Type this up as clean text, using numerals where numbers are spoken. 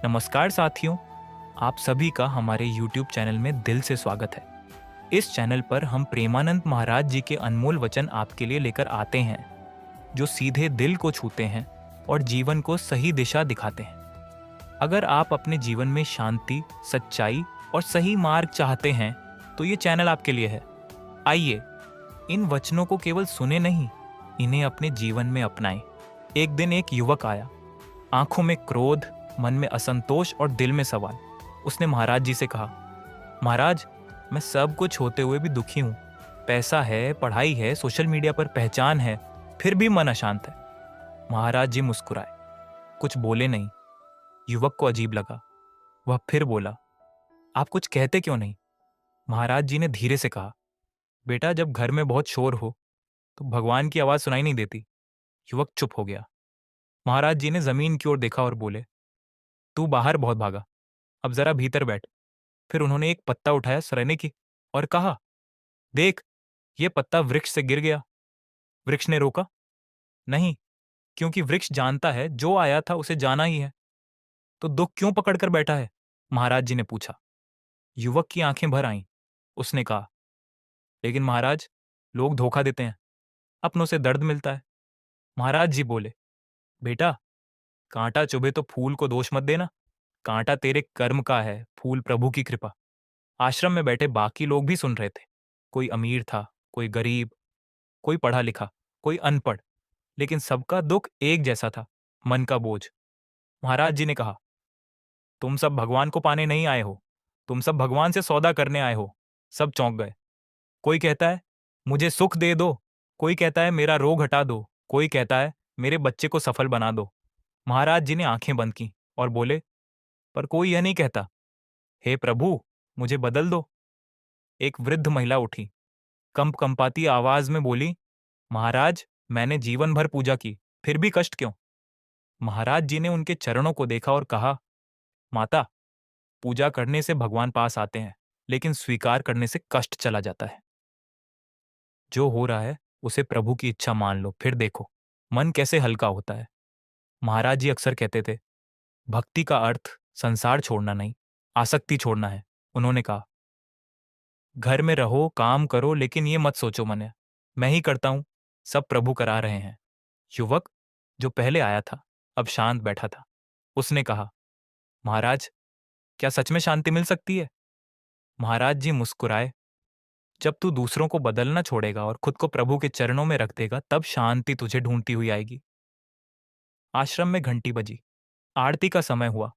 नमस्कार साथियों, आप सभी का हमारे YouTube चैनल में दिल से स्वागत है। इस चैनल पर हम प्रेमानंद महाराज जी के अनमोल वचन आपके लिए लेकर आते हैं, जो सीधे दिल को छूते हैं और जीवन को सही दिशा दिखाते हैं। अगर आप अपने जीवन में शांति, सच्चाई और सही मार्ग चाहते हैं, तो ये चैनल आपके लिए है। आइए, इन वचनों को केवल सुने नहीं, इन्हें अपने जीवन में अपनाएं। एक दिन एक युवक आया, आंखों में क्रोध, मन में असंतोष और दिल में सवाल। उसने महाराज जी से कहा, महाराज, मैं सब कुछ होते हुए भी दुखी हूं। पैसा है, पढ़ाई है, सोशल मीडिया पर पहचान है, फिर भी मन अशांत है। महाराज जी मुस्कुराए, कुछ बोले नहीं। युवक को अजीब लगा। वह फिर बोला, आप कुछ कहते क्यों नहीं? महाराज जी ने धीरे से कहा, बेटा, जब घर में बहुत शोर हो तो भगवान की आवाज सुनाई नहीं देती। युवक चुप हो गया। महाराज जी ने जमीन की ओर देखा और बोले, तू बाहर बहुत भागा, अब जरा भीतर बैठ। फिर उन्होंने एक पत्ता उठाया सरने की और कहा, देख, ये पत्ता वृक्ष से गिर गया। वृक्ष ने रोका, नहीं, क्योंकि वृक्ष जानता है जो आया था उसे जाना ही है। तो दुख क्यों पकड़कर बैठा है? महाराज जी ने पूछा। युवक की आंखें भर आईं। उसने कहा, लेकिन महाराज, लोग धोखा देते हैं, अपनों से दर्द मिलता है। महाराज जी बोले, बेटा, कांटा चुभे तो फूल को दोष मत देना। कांटा तेरे कर्म का है, फूल प्रभु की कृपा। आश्रम में बैठे बाकी लोग भी सुन रहे थे। कोई अमीर था, कोई गरीब, कोई पढ़ा लिखा, कोई अनपढ़, लेकिन सबका दुख एक जैसा था, मन का बोझ। महाराज जी ने कहा, तुम सब भगवान को पाने नहीं आए हो, तुम सब भगवान से सौदा करने आए हो। सब चौंक गए। कोई कहता है, मुझे सुख दे दो। कोई कहता है, मेरा रोग हटा दो। कोई कहता है, मेरे बच्चे को सफल बना दो। महाराज जी ने आंखें बंद की और बोले, पर कोई यह नहीं कहता, हे प्रभु, मुझे बदल दो। एक वृद्ध महिला उठी, कंपाती आवाज में बोली, महाराज, मैंने जीवन भर पूजा की, फिर भी कष्ट क्यों? महाराज जी ने उनके चरणों को देखा और कहा, माता, पूजा करने से भगवान पास आते हैं, लेकिन स्वीकार करने से कष्ट चला जाता है। जो हो रहा है उसे प्रभु की इच्छा मान लो, फिर देखो मन कैसे हल्का होता है। महाराज जी अक्सर कहते थे, भक्ति का अर्थ संसार छोड़ना नहीं, आसक्ति छोड़ना है। उन्होंने कहा, घर में रहो, काम करो, लेकिन ये मत सोचो मन मैं ही करता हूं, सब प्रभु करा रहे हैं। युवक, जो पहले आया था, अब शांत बैठा था। उसने कहा, महाराज, क्या सच में शांति मिल सकती है? महाराज जी मुस्कुराए, जब तू दूसरों को बदलना छोड़ेगा और खुद को प्रभु के चरणों में रख देगा, तब शांति तुझे ढूंढती हुई आएगी। आश्रम में घंटी बजी, आरती का समय हुआ।